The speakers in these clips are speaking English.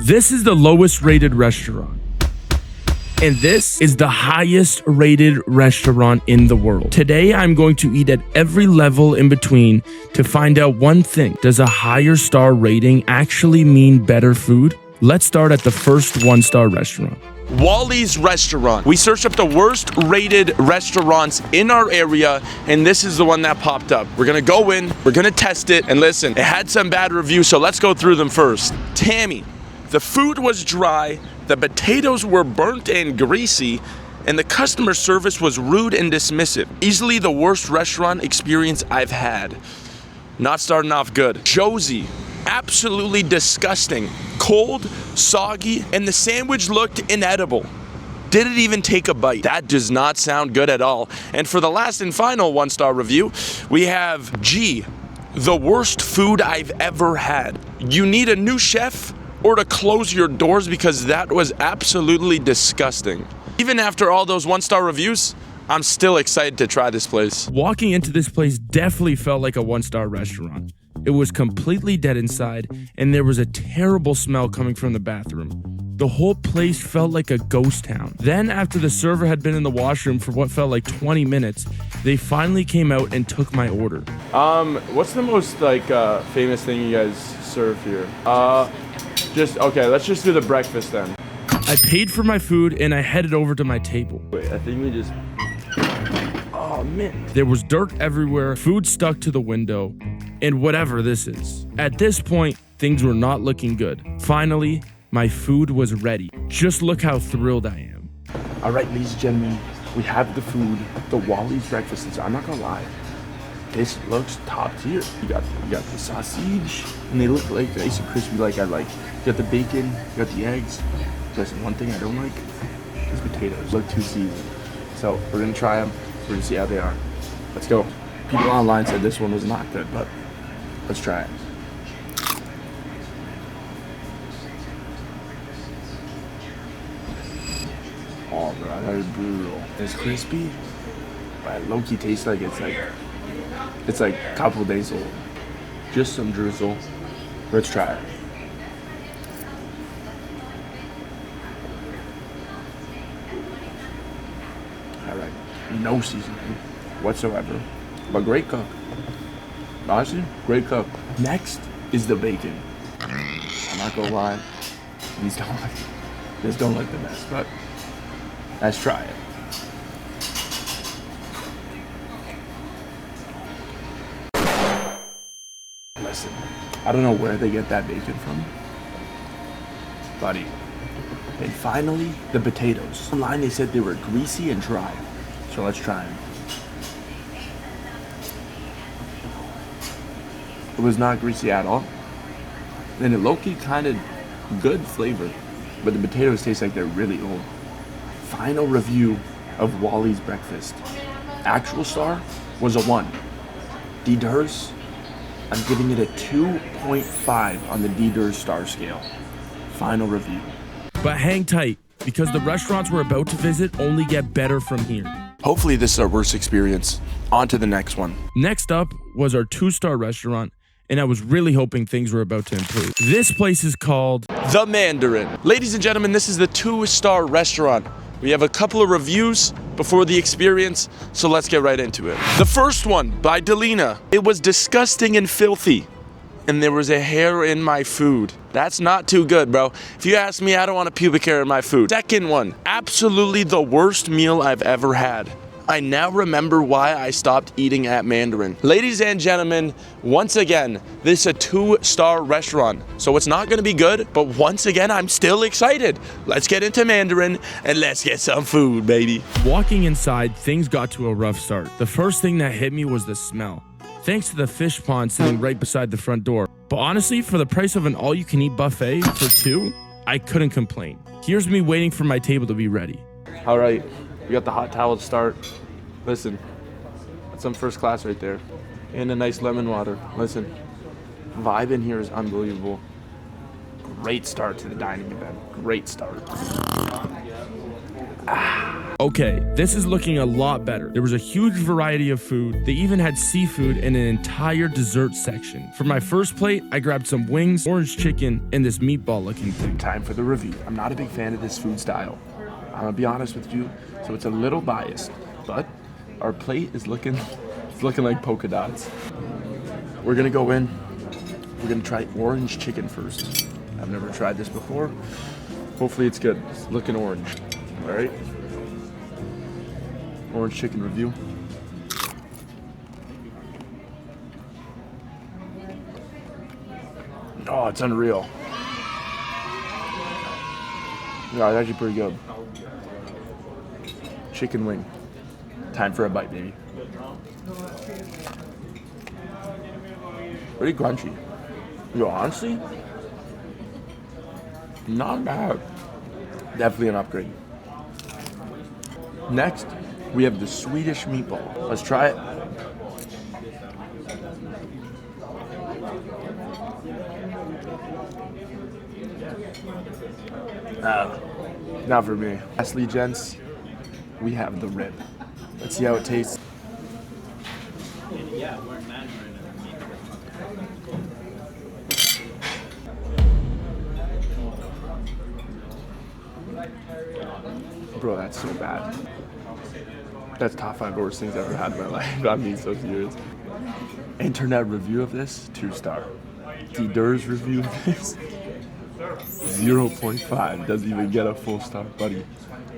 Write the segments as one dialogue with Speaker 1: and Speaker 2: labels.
Speaker 1: This is the lowest rated restaurant. And this is the highest rated restaurant in the world. Today, I'm going to eat at every level in between to find out one thing. Does a higher star rating actually mean better food? Let's start at the first 1-star restaurant.
Speaker 2: Wally's Restaurant. We searched up the worst rated restaurants in our area, and this is the one that popped up. We're gonna go in, we're gonna test it, and listen, it had some bad reviews, so let's go through them first. Tammy, the food was dry, the potatoes were burnt and greasy, and the customer service was rude and dismissive. Easily the worst restaurant experience I've had. Not starting off good. Josie, absolutely disgusting. Cold, soggy, and the sandwich looked inedible. Didn't even take a bite. That does not sound good at all. And for the last and final 1-star review, we have G, the worst food I've ever had. You need a new chef or to close your doors because that was absolutely disgusting. Even after all those 1-star reviews, I'm still excited to try this place.
Speaker 1: Walking into this place definitely felt like a 1-star restaurant. It was completely dead inside, and there was a terrible smell coming from the bathroom. The whole place felt like a ghost town. Then, after the server had been in the washroom for what felt like 20 minutes, they finally came out and took my order.
Speaker 2: What's the most famous thing you guys serve here? Let's just do the breakfast then.
Speaker 1: I paid for my food and I headed over to my table.
Speaker 2: Wait, I think we just... Oh man.
Speaker 1: There was dirt everywhere, food stuck to the window, and whatever this is. At this point, things were not looking good. Finally, my food was ready. Just look how thrilled I am.
Speaker 2: All right, ladies and gentlemen, we have the food, the Wally's breakfast. I'm not gonna lie, this looks top tier. You got the sausage, and they look like nice and crispy like I like. You got the bacon, you got the eggs. Listen, one thing I don't like is potatoes. Look too seasoned. So we're gonna try them. We're gonna see how they are. Let's go. People online said this one was not good, but let's try it. Oh, bro, that is brutal. It's crispy, but it low-key tastes like it's like a couple days old. Just some drizzle. Let's try it. All right, no seasoning whatsoever, but great cook. Honestly, great cook. Next is the bacon. I'm not gonna lie, these don't look the best, but let's try it. Listen, I don't know where they get that bacon from, buddy. And finally, the potatoes. Online they said they were greasy and dry, so let's try them. It was not greasy at all. And it low-key kind of good flavor, but the potatoes taste like they're really old. Final review of Wally's breakfast. Actual star was a 1. DDURZ, I'm giving it a 2.5 on the DDURZ star scale. Final review.
Speaker 1: But hang tight, because the restaurants we're about to visit only get better from here.
Speaker 2: Hopefully this is our worst experience. On to the next one.
Speaker 1: Next up was our 2-star restaurant, and I was really hoping things were about to improve. This place is called
Speaker 2: The Mandarin. Ladies and gentlemen, this is the 2-star restaurant. We have a couple of reviews before the experience, so let's get right into it. The first one by Delina. It was disgusting and filthy, and there was a hair in my food. That's not too good, bro. If you ask me, I don't want a pubic hair in my food. Second one, absolutely the worst meal I've ever had. I now remember why I stopped eating at Mandarin. Ladies and gentlemen, once again, this is a 2-star restaurant, so it's not gonna be good, but once again, I'm still excited. Let's get into Mandarin and let's get some food, baby.
Speaker 1: Walking inside, things got to a rough start. The first thing that hit me was the smell. Thanks to the fish pond sitting right beside the front door. But honestly, for the price of an all-you-can-eat buffet for 2, I couldn't complain. Here's me waiting for my table to be ready.
Speaker 2: All right, we got the hot towel to start. Listen, that's some first class right there. And a nice lemon water. Listen, vibe in here is unbelievable. Great start to the dining event. Great start.
Speaker 1: Okay, this is looking a lot better. There was a huge variety of food. They even had seafood in an entire dessert section. For my first plate, I grabbed some wings, orange chicken, and this meatball looking thing.
Speaker 2: Time for the review. I'm not a big fan of this food style. I'm gonna be honest with you, so it's a little biased, but our plate is looking like polka dots. We're gonna go in, we're gonna try orange chicken first. I've never tried this before. Hopefully it's good. It's looking orange. All right. Orange chicken review. Oh, it's unreal. Yeah, it's actually pretty good. Chicken wing. Time for a bite, baby. Pretty crunchy. Yo, honestly, not bad. Definitely an upgrade. Next, we have the Swedish meatball. Let's try it. Not for me. Lastly, gents, we have the rib. Let's see how it tastes. Bro, that's so bad. That's top 5 worst things I've ever had in my life. I'm being so serious. Internet review of this, 2-star. DDURZ review of this, 0.5. Doesn't even get a full star, buddy.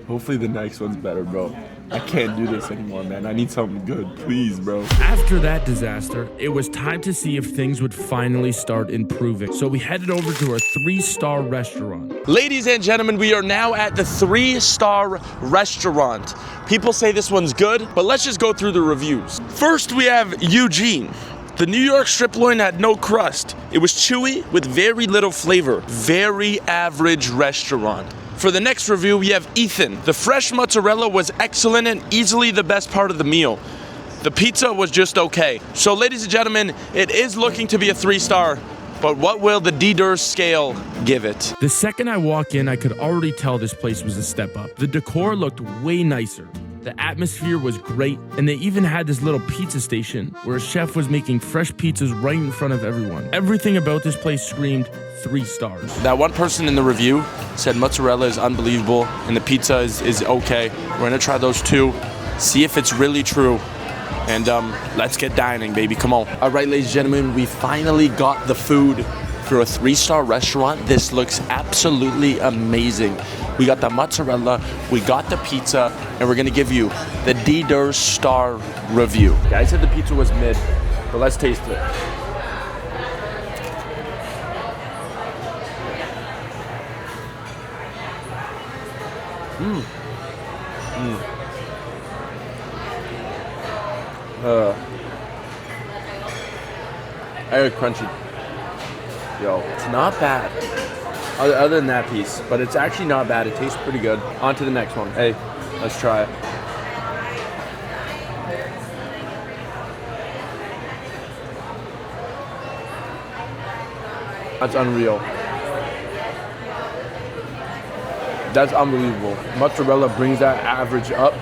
Speaker 2: Hopefully the next one's better, bro. I can't do this anymore, man. I need something good, please, bro.
Speaker 1: After that disaster, it was time to see if things would finally start improving. So we headed over to our 3-star restaurant.
Speaker 2: Ladies and gentlemen, we are now at the 3-star restaurant. People say this one's good, but let's just go through the reviews. First, we have Eugene. The New York strip loin had no crust. It was chewy with very little flavor. Very average restaurant. For the next review, we have Ethan. The fresh mozzarella was excellent and easily the best part of the meal. The pizza was just okay. So ladies and gentlemen, it is looking to be a 3-star, but what will the DDURZ scale give it?
Speaker 1: The second I walk in, I could already tell this place was a step up. The decor looked way nicer. The atmosphere was great, and they even had this little pizza station where a chef was making fresh pizzas right in front of everyone. Everything about this place screamed 3 stars.
Speaker 2: That one person in the review said mozzarella is unbelievable and the pizza is okay. We're gonna try those two, see if it's really true. And let's get dining, baby, come on. All right, ladies and gentlemen, we finally got the food for a 3-star restaurant. This looks absolutely amazing. We got the mozzarella, we got the pizza, and we're gonna give you the DDURZ star review. Yeah, I said the pizza was mid, but let's taste it. I got crunchy. Yo, it's not bad. Other than that piece, but it's actually not bad. It tastes pretty good. On to the next one. Hey, let's try it. That's unreal. That's unbelievable. Mozzarella brings that average up.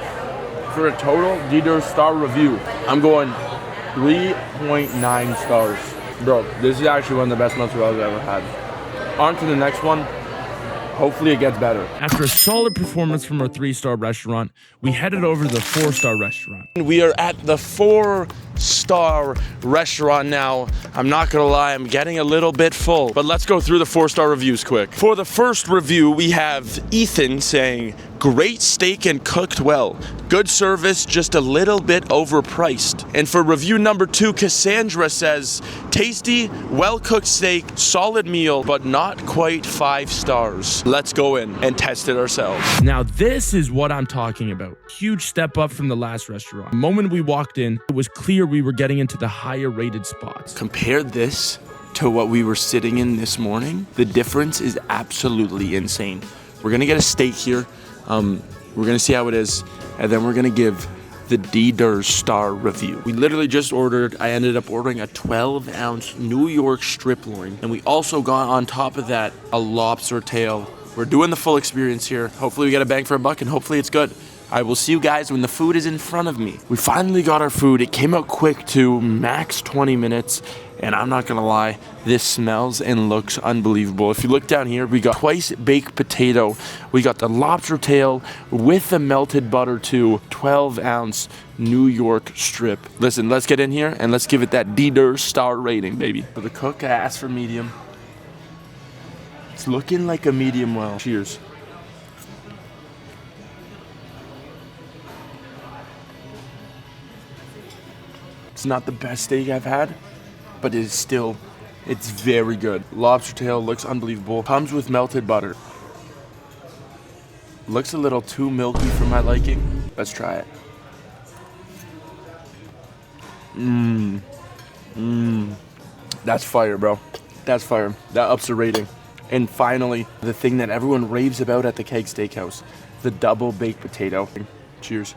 Speaker 2: For a total DDURZ star review, I'm going 3.9 stars. Bro, this is actually one of the best mozzarellas I've ever had. On to the next one. Hopefully it gets better.
Speaker 1: After a solid performance from our 3-star restaurant, we headed over to the 4-star restaurant.
Speaker 2: We are at the 4-star restaurant now. I'm not gonna lie, I'm getting a little bit full, but let's go through the 4-star reviews quick. For the first review, we have Ethan saying, great steak and cooked well. Good service, just a little bit overpriced. And for review number 2, Cassandra says, tasty, well-cooked steak, solid meal, but not quite 5 stars. Let's go in and test it ourselves.
Speaker 1: Now this is what I'm talking about. Huge step up from the last restaurant. The moment we walked in, it was clear we were getting into the higher rated spots.
Speaker 2: Compare this to what we were sitting in this morning. The difference is absolutely insane. We're gonna get a steak here. We're gonna see how it is, and then we're gonna give the DDURZ star review. We literally just I ended up ordering a 12-ounce New York strip loin, and we also got on top of that a lobster tail. We're doing the full experience here. Hopefully we get a bang for a buck, and hopefully it's good. I will see you guys when the food is in front of me. We finally got our food. It came out quick too, max 20 minutes. And I'm not gonna lie, this smells and looks unbelievable. If you look down here, we got twice baked potato. We got the lobster tail with the melted butter too. 12-ounce New York strip. Listen, let's get in here and let's give it that DDURZ star rating, baby. For the cook, I asked for medium. It's looking like a medium well. Cheers. It's not the best steak I've had, but it is still, it's very good. Lobster tail looks unbelievable. Comes with melted butter. Looks a little too milky for my liking. Let's try it. That's fire, bro. That's fire. That ups the rating. And finally, the thing that everyone raves about at the Keg Steakhouse, the double baked potato. Cheers.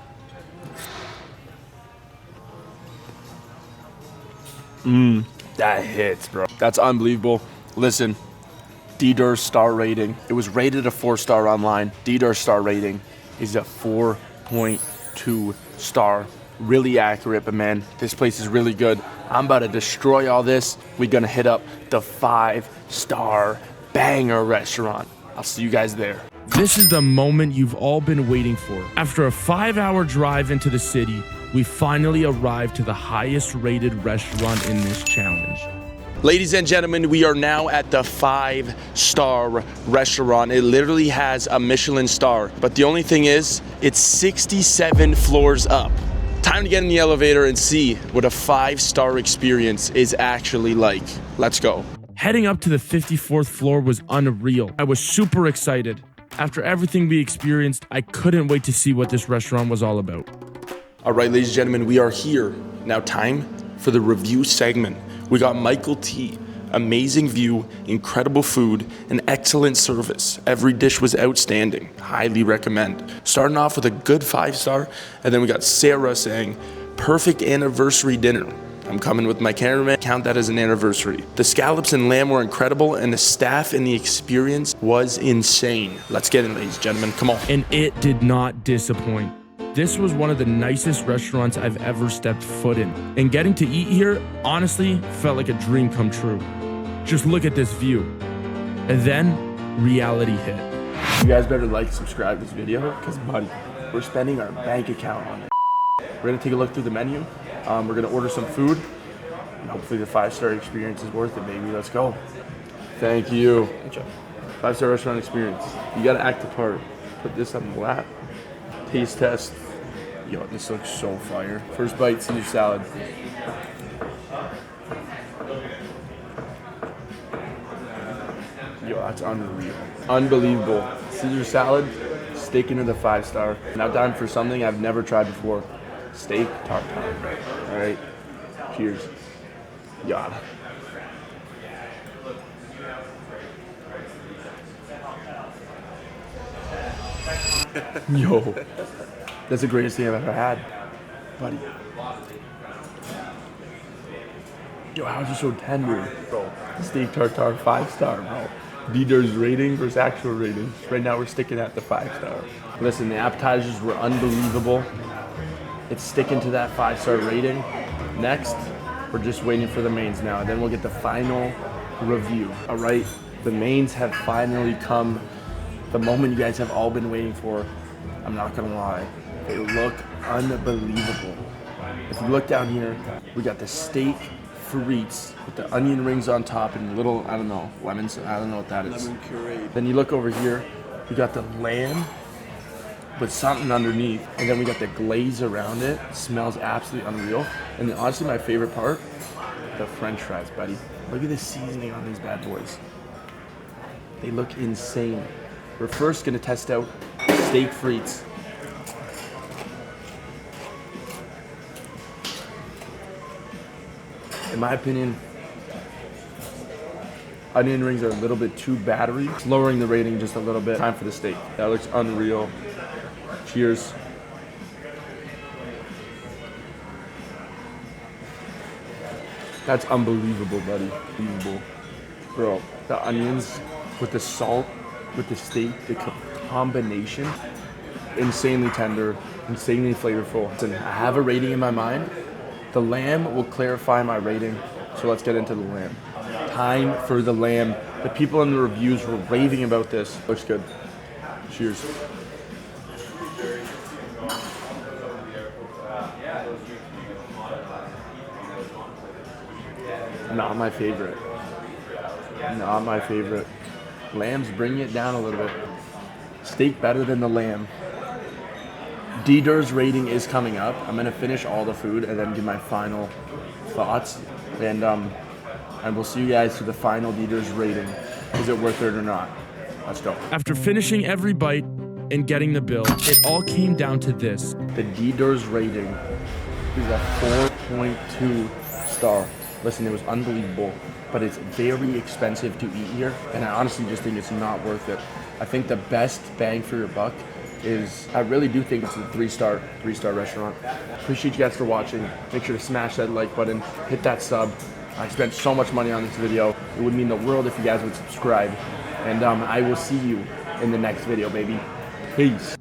Speaker 2: That hits, bro. That's unbelievable. Listen, DDURZ star rating. It was rated a 4-star online. DDURZ star rating is a 4.2 star. Really accurate, but man, this place is really good. I'm about to destroy all this. We're gonna hit up the 5-star banger restaurant. I'll see you guys there.
Speaker 1: This is the moment you've all been waiting for. After a 5-hour drive into the city, we finally arrived to the highest rated restaurant in this challenge.
Speaker 2: Ladies and gentlemen, we are now at the 5-star restaurant. It literally has a Michelin star, but the only thing is, it's 67 floors up. Time to get in the elevator and see what a 5-star experience is actually like. Let's go.
Speaker 1: Heading up to the 54th floor was unreal. I was super excited. After everything we experienced, I couldn't wait to see what this restaurant was all about.
Speaker 2: All right, ladies and gentlemen, we are here. Now time for the review segment. We got Michael T. Amazing view, incredible food, and excellent service. Every dish was outstanding. Highly recommend. Starting off with a good 5-star, and then we got Sarah saying, perfect anniversary dinner. I'm coming with my cameraman, count that as an anniversary. The scallops and lamb were incredible, and the staff and the experience was insane. Let's get in, ladies and gentlemen, come on.
Speaker 1: And it did not disappoint. This was one of the nicest restaurants I've ever stepped foot in. And getting to eat here, honestly, felt like a dream come true. Just look at this view. And then, reality hit.
Speaker 2: You guys better like and subscribe to this video, because buddy, we're spending our bank account on it. We're gonna take a look through the menu. We're gonna order some food, and hopefully the 5-star experience is worth it, baby. Let's go. Thank you. 5-star restaurant experience. You gotta act the part. Put this on the lap. Taste test. Yo, this looks so fire. First bite, Caesar salad. Yo, that's unreal. Unbelievable. Caesar salad, sticking to the 5-star. Now time for something I've never tried before. Steak tartare. All right, cheers. Yeah. Yo, that's the greatest thing I've ever had, buddy. Yo, how is it so tender, bro? Steak tartare 5-star, bro. DDURZ rating versus actual rating. Right now we're sticking at the 5-star. Listen, the appetizers were unbelievable. It's sticking to that 5-star rating. Next, we're just waiting for the mains now, and then we'll get the final review. All right, the mains have finally come. The moment you guys have all been waiting for. I'm not gonna lie, they look unbelievable. If you look down here, we got the steak frites with the onion rings on top and little, I don't know, lemons, I don't know what that is. Lemon puree. Then you look over here, we got the lamb with something underneath, and then we got the glaze around it. It smells absolutely unreal. And then honestly, my favorite part, the French fries, buddy. Look at the seasoning on these bad boys. They look insane. We're first gonna test out steak frites. In my opinion, onion rings are a little bit too battery. It's lowering the rating just a little bit. Time for the steak. That looks unreal. Cheers. That's unbelievable, buddy. Unbelievable. Bro, the onions with the salt, with the steak, the combination,
Speaker 1: insanely tender, insanely flavorful. Listen, I have a rating in my mind. The lamb will clarify my rating, so let's get into the lamb. Time for the lamb. The people in the reviews were raving about this. Looks good. Cheers. Not my favorite. Not my favorite. Lamb's bringing it down a little bit. Steak better than the lamb. DDURZ rating is coming up. I'm gonna finish all the food and then give my final thoughts. And we'll see you guys for the final DDURZ rating. Is it worth it or not? Let's go. After finishing every bite and getting the bill, it all came down to this. The DDURZ rating is a 4.2 star. Listen, it was unbelievable, but it's very expensive to eat here, and I honestly just think it's not worth it. I think the best bang for your buck is, I really do think it's a three-star restaurant. Appreciate you guys for watching. Make sure to smash that like button, hit that sub. I spent so much money on this video. It would mean the world if you guys would subscribe. And I will see you in the next video, baby. Peace.